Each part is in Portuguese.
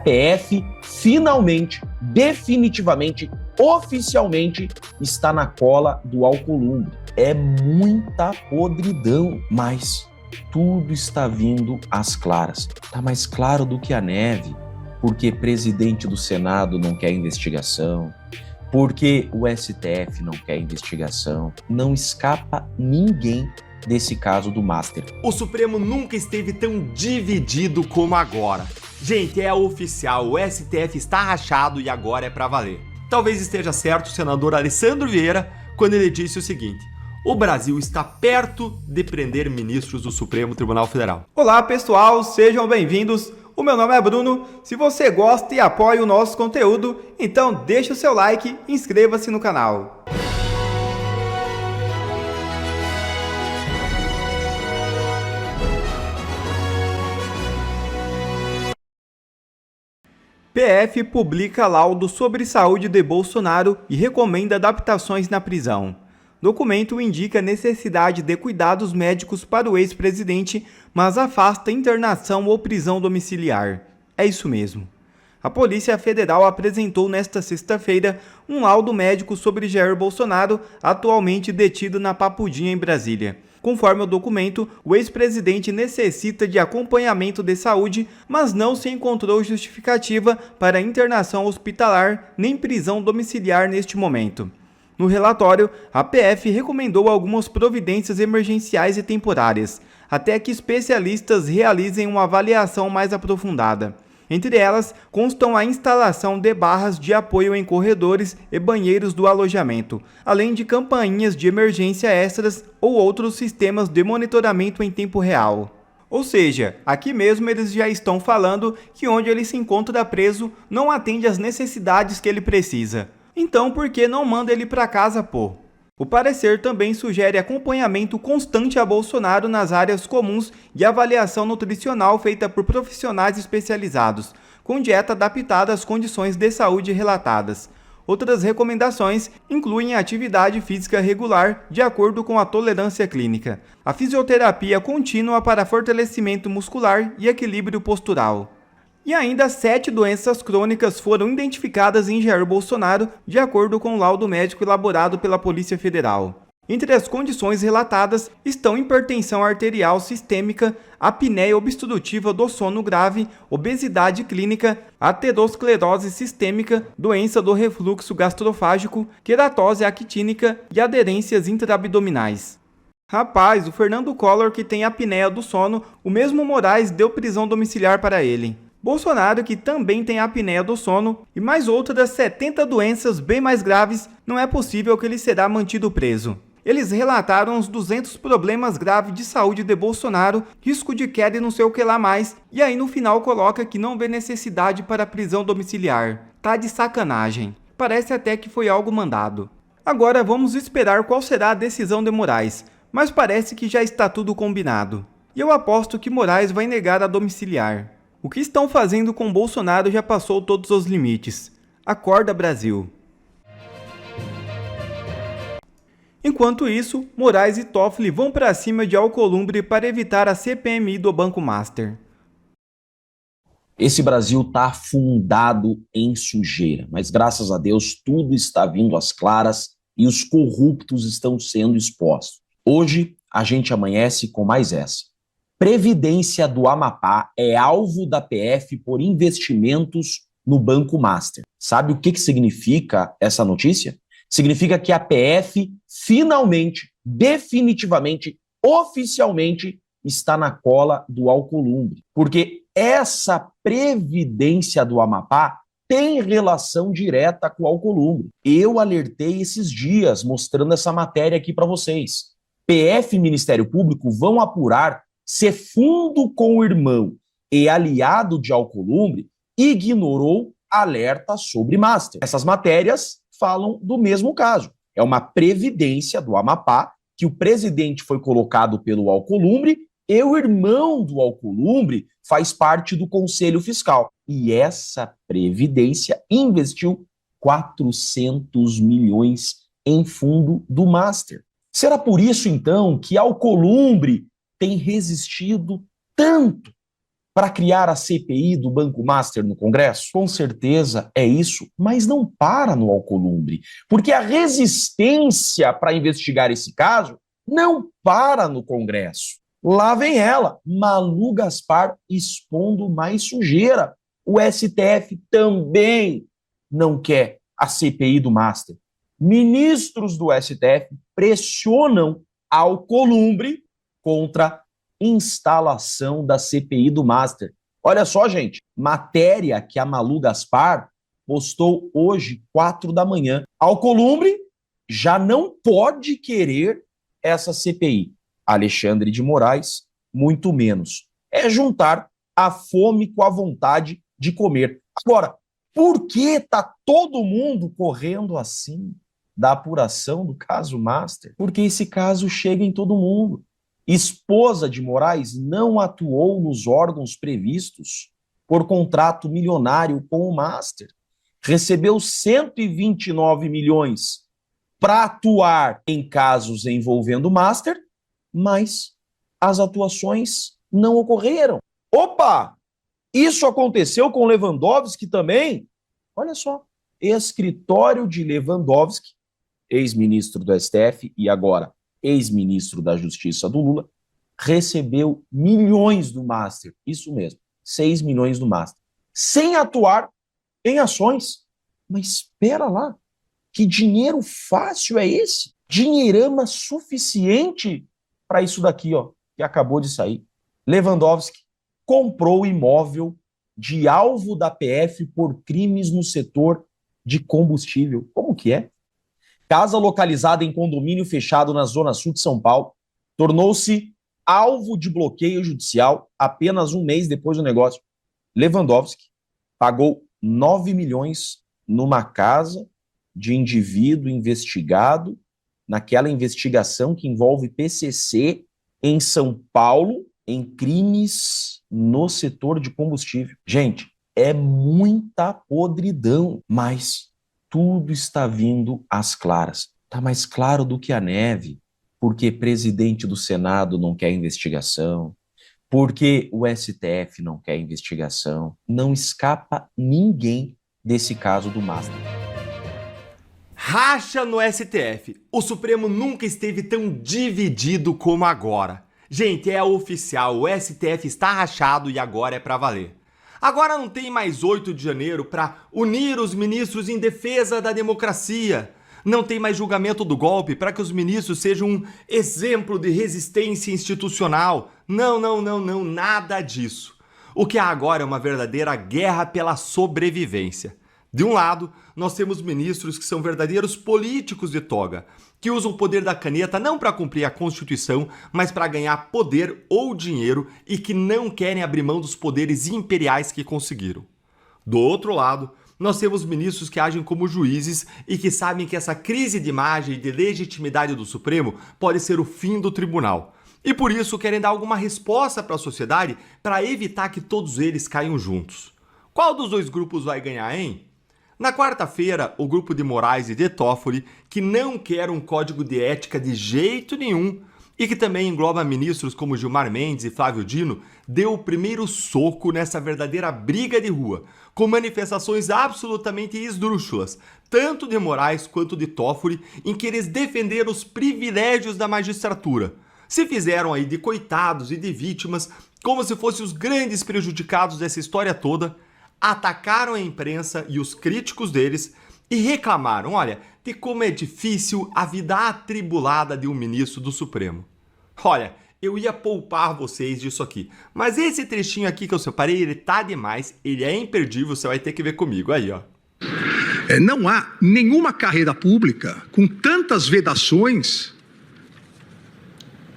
PF finalmente, definitivamente, oficialmente está na cola do Alcolumbre. É muita podridão, mas tudo está vindo às claras. Está mais claro do que a neve, porque presidente do Senado não quer investigação, porque o STF não quer investigação. Não escapa ninguém desse caso do Master. O Supremo nunca esteve tão dividido como agora. Gente, é oficial, o STF está rachado e agora é pra valer. Talvez esteja certo o senador Alessandro Vieira quando ele disse o seguinte: o Brasil está perto de prender ministros do Supremo Tribunal Federal. Olá pessoal, sejam bem-vindos. O meu nome é Bruno. Se você gosta e apoia o nosso conteúdo, então deixa o seu like e inscreva-se no canal. PF publica laudo sobre saúde de Bolsonaro e recomenda adaptações na prisão. Documento indica necessidade de cuidados médicos para o ex-presidente, mas afasta internação ou prisão domiciliar. É isso mesmo. A Polícia Federal apresentou nesta sexta-feira um laudo médico sobre Jair Bolsonaro, atualmente detido na Papudinha, em Brasília. Conforme o documento, o ex-presidente necessita de acompanhamento de saúde, mas não se encontrou justificativa para internação hospitalar nem prisão domiciliar neste momento. No relatório, a PF recomendou algumas providências emergenciais e temporárias, até que especialistas realizem uma avaliação mais aprofundada. Entre elas, constam a instalação de barras de apoio em corredores e banheiros do alojamento, além de campainhas de emergência extras ou outros sistemas de monitoramento em tempo real. Ou seja, aqui mesmo eles já estão falando que onde ele se encontra preso não atende às necessidades que ele precisa. Então por que não manda ele para casa, pô? O parecer também sugere acompanhamento constante a Bolsonaro nas áreas comuns e avaliação nutricional feita por profissionais especializados, com dieta adaptada às condições de saúde relatadas. Outras recomendações incluem a atividade física regular de acordo com a tolerância clínica, a fisioterapia contínua para fortalecimento muscular e equilíbrio postural. E ainda 7 doenças crônicas foram identificadas em Jair Bolsonaro, de acordo com o laudo médico elaborado pela Polícia Federal. Entre as condições relatadas estão hipertensão arterial sistêmica, apneia obstrutiva do sono grave, obesidade clínica, aterosclerose sistêmica, doença do refluxo gastrofágico, queratose actínica e aderências intraabdominais. Rapaz, o Fernando Collor, que tem apneia do sono, o mesmo Moraes deu prisão domiciliar para ele. Bolsonaro, que também tem apneia do sono e mais outras 70 doenças bem mais graves, não é possível que ele será mantido preso. Eles relataram os 200 problemas graves de saúde de Bolsonaro, risco de queda e não sei o que lá mais, e aí no final coloca que não vê necessidade para prisão domiciliar. Tá de sacanagem. Parece até que foi algo mandado. Agora vamos esperar qual será a decisão de Moraes, mas parece que já está tudo combinado. E eu aposto que Moraes vai negar a domiciliar. O que estão fazendo com Bolsonaro já passou todos os limites. Acorda, Brasil! Enquanto isso, Moraes e Toffoli vão para cima de Alcolumbre para evitar a CPMI do Banco Master. Esse Brasil está afundado em sujeira, mas graças a Deus tudo está vindo às claras e os corruptos estão sendo expostos. Hoje a gente amanhece com mais essa. Previdência do Amapá é alvo da PF por investimentos no Banco Master. Sabe o que significa essa notícia? Significa que a PF finalmente, definitivamente, oficialmente está na cola do Alcolumbre. Porque essa Previdência do Amapá tem relação direta com o Alcolumbre. Eu alertei esses dias mostrando essa matéria aqui para vocês. PF e Ministério Público vão apurar se fundo com o irmão e aliado de Alcolumbre ignorou alerta sobre Master. Essas matérias falam do mesmo caso. É uma previdência do Amapá que o presidente foi colocado pelo Alcolumbre e o irmão do Alcolumbre faz parte do Conselho Fiscal. E essa previdência investiu 400 milhões em fundo do Master. Será por isso, então, que Alcolumbre tem resistido tanto para criar a CPI do Banco Master no Congresso? Com certeza é isso, mas não para no Alcolumbre, porque a resistência para investigar esse caso não para no Congresso. Lá vem ela, Malu Gaspar, expondo mais sujeira. O STF também não quer a CPI do Master. Ministros do STF pressionam Alcolumbre contra instalação da CPI do Master. Olha só, gente, matéria que a Malu Gaspar postou hoje, 4 da manhã. Alcolumbre já não pode querer essa CPI. Alexandre de Moraes, muito menos. É juntar a fome com a vontade de comer. Agora, por que está todo mundo correndo assim da apuração do caso Master? Porque esse caso chega em todo mundo. Esposa de Moraes não atuou nos órgãos previstos por contrato milionário com o Master. Recebeu 129 milhões para atuar em casos envolvendo o Master, mas as atuações não ocorreram. Opa! Isso aconteceu com Lewandowski também? Olha só, escritório de Lewandowski, ex-ministro do STF e agora ex-ministro da Justiça do Lula, recebeu milhões do Master, isso mesmo, 6 milhões do Master, sem atuar em ações. Mas espera lá, que dinheiro fácil é esse? Dinheirama suficiente para isso daqui, ó, que acabou de sair. Lewandowski comprou imóvel de alvo da PF por crimes no setor de combustível. Como que é? Casa localizada em condomínio fechado na Zona Sul de São Paulo tornou-se alvo de bloqueio judicial apenas um mês depois do negócio. Lewandowski pagou 9 milhões numa casa de indivíduo investigado naquela investigação que envolve PCC em São Paulo, em crimes no setor de combustível. Gente, é muita podridão, mas tudo está vindo às claras. Está mais claro do que a neve, porque presidente do Senado não quer investigação, porque o STF não quer investigação. Não escapa ninguém desse caso do Master. Racha no STF. O Supremo nunca esteve tão dividido como agora. Gente, é oficial, o STF está rachado e agora é pra valer. Agora não tem mais 8 de janeiro para unir os ministros em defesa da democracia. Não tem mais julgamento do golpe para que os ministros sejam um exemplo de resistência institucional. Não, nada disso. O que há agora é uma verdadeira guerra pela sobrevivência. De um lado, nós temos ministros que são verdadeiros políticos de toga, que usam o poder da caneta não para cumprir a Constituição, mas para ganhar poder ou dinheiro e que não querem abrir mão dos poderes imperiais que conseguiram. Do outro lado, nós temos ministros que agem como juízes e que sabem que essa crise de imagem e de legitimidade do Supremo pode ser o fim do tribunal. E por isso querem dar alguma resposta para a sociedade para evitar que todos eles caiam juntos. Qual dos dois grupos vai ganhar, hein? Na quarta-feira, o grupo de Moraes e de Toffoli, que não quer um código de ética de jeito nenhum e que também engloba ministros como Gilmar Mendes e Flávio Dino, deu o primeiro soco nessa verdadeira briga de rua, com manifestações absolutamente esdrúxulas, tanto de Moraes quanto de Toffoli, em que eles defenderam os privilégios da magistratura. Se fizeram aí de coitados e de vítimas, como se fossem os grandes prejudicados dessa história toda, atacaram a imprensa e os críticos deles e reclamaram, olha, de como é difícil a vida atribulada de um ministro do Supremo. Olha, eu ia poupar vocês disso aqui, mas esse trechinho aqui que eu separei, ele tá demais, ele é imperdível, você vai ter que ver comigo, aí ó. Não há nenhuma carreira pública com tantas vedações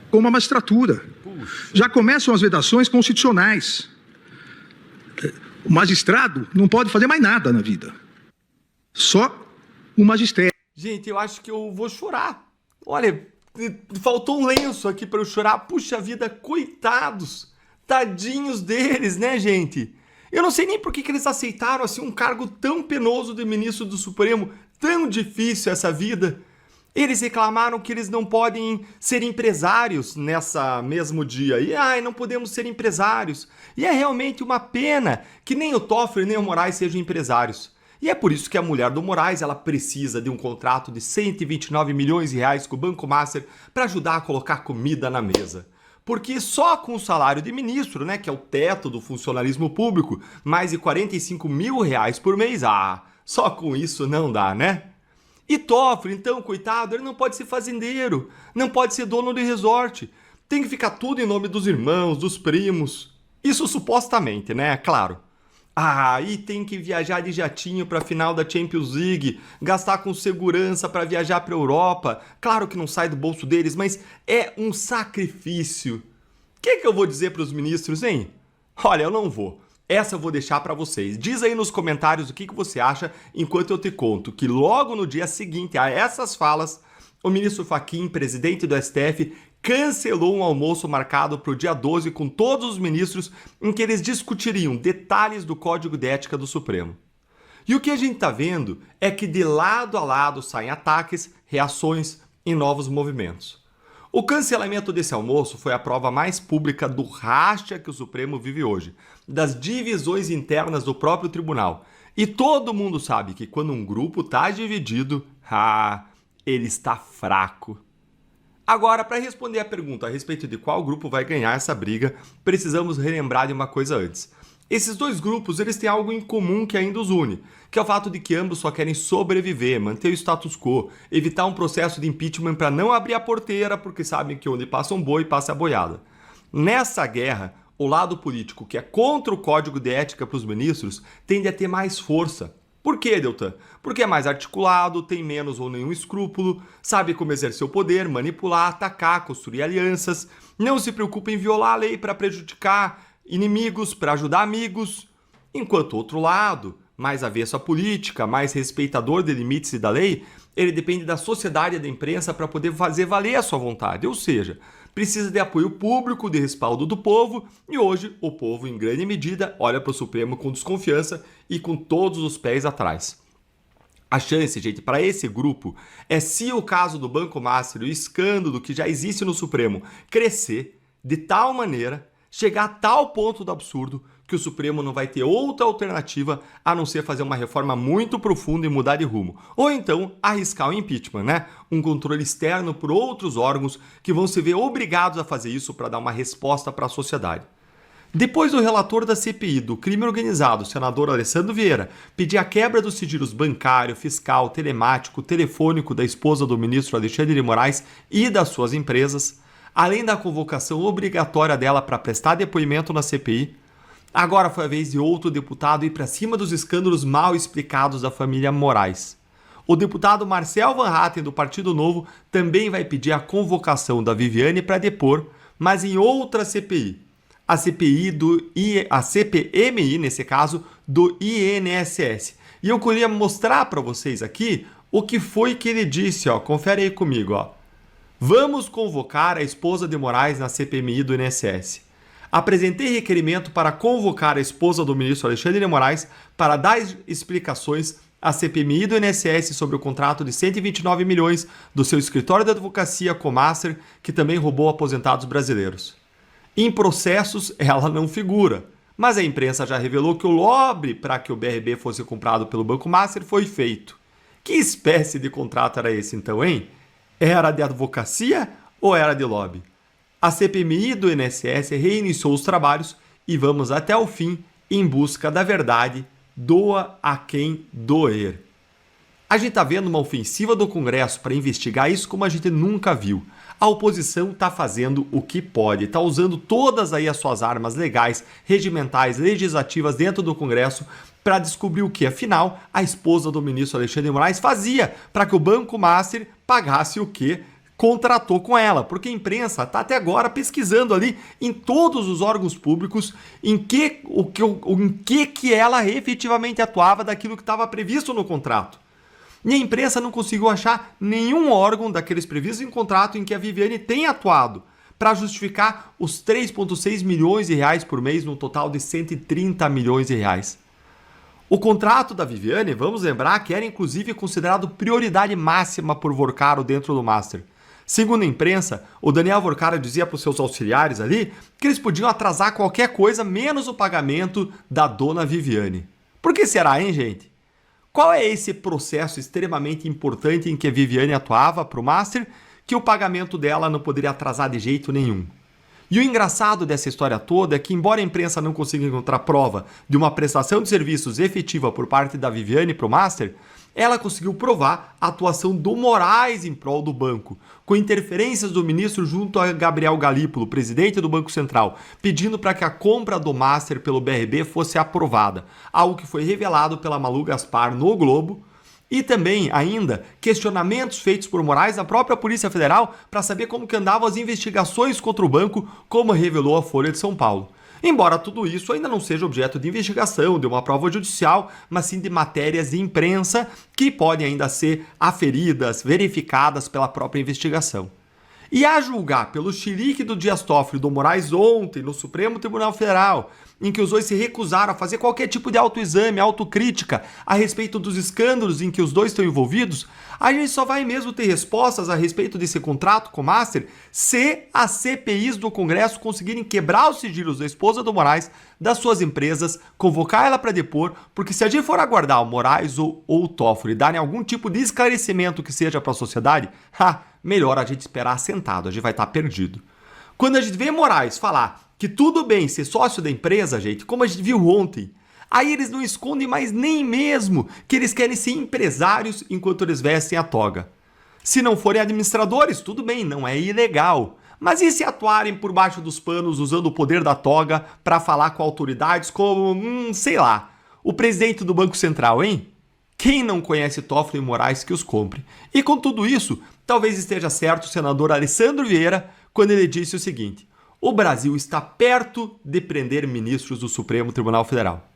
como a magistratura. Puxa. Já começam as vedações constitucionais. O magistrado não pode fazer mais nada na vida. Só o magistério. Gente, eu acho que eu vou chorar. Olha, faltou um lenço aqui para eu chorar. Puxa vida, coitados. Tadinhos deles, né, gente? Eu não sei nem por que eles aceitaram assim um cargo tão penoso de ministro do Supremo. Tão difícil essa vida. Eles reclamaram que eles não podem ser empresários nessa mesmo dia. E não podemos ser empresários. E é realmente uma pena que nem o Toffoli nem o Moraes sejam empresários. E é por isso que a mulher do Moraes ela precisa de um contrato de 129 milhões de reais com o Banco Master para ajudar a colocar comida na mesa. Porque só com o salário de ministro, né, que é o teto do funcionalismo público, mais de 45 mil reais por mês, só com isso não dá, né? E Toffoli, então, coitado, ele não pode ser fazendeiro, não pode ser dono de resort. Tem que ficar tudo em nome dos irmãos, dos primos. Isso supostamente, né? Claro. E tem que viajar de jatinho para a final da Champions League, gastar com segurança para viajar para a Europa. Claro que não sai do bolso deles, mas é um sacrifício. O que eu vou dizer para os ministros, hein? Olha, eu não vou. Essa eu vou deixar para vocês. Diz aí nos comentários o que você acha enquanto eu te conto que logo no dia seguinte a essas falas, o ministro Fachin, presidente do STF, cancelou um almoço marcado para o dia 12 com todos os ministros em que eles discutiriam detalhes do Código de Ética do Supremo. E o que a gente está vendo é que de lado a lado saem ataques, reações e novos movimentos. O cancelamento desse almoço foi a prova mais pública do racha que o Supremo vive hoje, das divisões internas do próprio tribunal. E todo mundo sabe que quando um grupo está dividido, ele está fraco. Agora, para responder a pergunta a respeito de qual grupo vai ganhar essa briga, precisamos relembrar de uma coisa antes. Esses dois grupos eles têm algo em comum que ainda os une, que é o fato de que ambos só querem sobreviver, manter o status quo, evitar um processo de impeachment para não abrir a porteira, porque sabem que onde passa um boi, passa a boiada. Nessa guerra, o lado político que é contra o Código de Ética para os ministros tende a ter mais força. Por quê, Deltan? Porque é mais articulado, tem menos ou nenhum escrúpulo, sabe como exercer o poder, manipular, atacar, construir alianças, não se preocupa em violar a lei para prejudicar inimigos, para ajudar amigos. Enquanto o outro lado, mais avesso à política, mais respeitador de limites e da lei, ele depende da sociedade e da imprensa para poder fazer valer a sua vontade, ou seja, precisa de apoio público, de respaldo do povo, e hoje o povo, em grande medida, olha para o Supremo com desconfiança e com todos os pés atrás. A chance, gente, para esse grupo é, se o caso do Banco Master e o escândalo que já existe no Supremo crescer de tal maneira, chegar a tal ponto do absurdo, que o Supremo não vai ter outra alternativa a não ser fazer uma reforma muito profunda e mudar de rumo. Ou então arriscar o impeachment, né? Um controle externo por outros órgãos que vão se ver obrigados a fazer isso para dar uma resposta para a sociedade. Depois do relator da CPI do crime organizado, o senador Alessandro Vieira, pedir a quebra dos sigilos bancário, fiscal, telemático, telefônico da esposa do ministro Alexandre de Moraes e das suas empresas, além da convocação obrigatória dela para prestar depoimento na CPI, agora foi a vez de outro deputado ir para cima dos escândalos mal explicados da família Moraes. O deputado Marcel Van Hatten, do Partido Novo, também vai pedir a convocação da Viviane para depor, mas em outra CPI. A CPMI, nesse caso, do INSS. E eu queria mostrar para vocês aqui o que foi que ele disse, confere aí comigo, Vamos convocar a esposa de Moraes na CPMI do INSS. Apresentei requerimento para convocar a esposa do ministro Alexandre de Moraes para dar explicações à CPMI do INSS sobre o contrato de 129 milhões do seu escritório de advocacia Comaster, que também roubou aposentados brasileiros. Em processos, ela não figura, mas a imprensa já revelou que o lobby para que o BRB fosse comprado pelo Banco Master foi feito. Que espécie de contrato era esse então, hein? Era de advocacia ou era de lobby? A CPMI do INSS reiniciou os trabalhos e vamos até o fim em busca da verdade, doa a quem doer. A gente está vendo uma ofensiva do Congresso para investigar isso como a gente nunca viu. A oposição está fazendo o que pode, está usando todas aí as suas armas legais, regimentais, legislativas dentro do Congresso para descobrir o que, afinal, a esposa do ministro Alexandre de Moraes fazia para que o Banco Master pagasse o que contratou com ela, porque a imprensa está até agora pesquisando ali em todos os órgãos públicos em que ela efetivamente atuava daquilo que estava previsto no contrato. E a imprensa não conseguiu achar nenhum órgão daqueles previstos em contrato em que a Viviane tem atuado para justificar os 3,6 milhões de reais por mês, num total de 130 milhões de reais. O contrato da Viviane, vamos lembrar que era inclusive considerado prioridade máxima por Vorcaro dentro do Master. Segundo a imprensa, o Daniel Vorcaro dizia para os seus auxiliares ali que eles podiam atrasar qualquer coisa menos o pagamento da dona Viviane. Por que será, hein, gente? Qual é esse processo extremamente importante em que a Viviane atuava para o Master que o pagamento dela não poderia atrasar de jeito nenhum? E o engraçado dessa história toda é que, embora a imprensa não consiga encontrar prova de uma prestação de serviços efetiva por parte da Viviane para o Master, ela conseguiu provar a atuação do Moraes em prol do banco, com interferências do ministro junto a Gabriel Galípolo, presidente do Banco Central, pedindo para que a compra do Master pelo BRB fosse aprovada, algo que foi revelado pela Malu Gaspar no Globo, e também, ainda, questionamentos feitos por Moraes à própria Polícia Federal para saber como que andavam as investigações contra o banco, como revelou a Folha de São Paulo. Embora tudo isso ainda não seja objeto de investigação, de uma prova judicial, mas sim de matérias de imprensa que podem ainda ser aferidas, verificadas pela própria investigação. E a julgar pelo chilique do Dias Toffoli e do Moraes ontem no Supremo Tribunal Federal, em que os dois se recusaram a fazer qualquer tipo de autoexame, autocrítica a respeito dos escândalos em que os dois estão envolvidos, a gente só vai mesmo ter respostas a respeito desse contrato com o Master se as CPIs do Congresso conseguirem quebrar os sigilos da esposa do Moraes, das suas empresas, convocar ela para depor, porque se a gente for aguardar o Moraes ou o Toffoli darem algum tipo de esclarecimento que seja para a sociedade, melhor a gente esperar sentado, a gente vai estar perdido. Quando a gente vê Moraes falar que tudo bem ser sócio da empresa, gente, como a gente viu ontem, aí eles não escondem mais nem mesmo que eles querem ser empresários enquanto eles vestem a toga. Se não forem administradores, tudo bem, não é ilegal. Mas e se atuarem por baixo dos panos usando o poder da toga para falar com autoridades como, sei lá, o presidente do Banco Central, hein? Quem não conhece Toffoli e Moraes que os compre. E com tudo isso, talvez esteja certo o senador Alessandro Vieira quando ele disse o seguinte: o Brasil está perto de prender ministros do Supremo Tribunal Federal.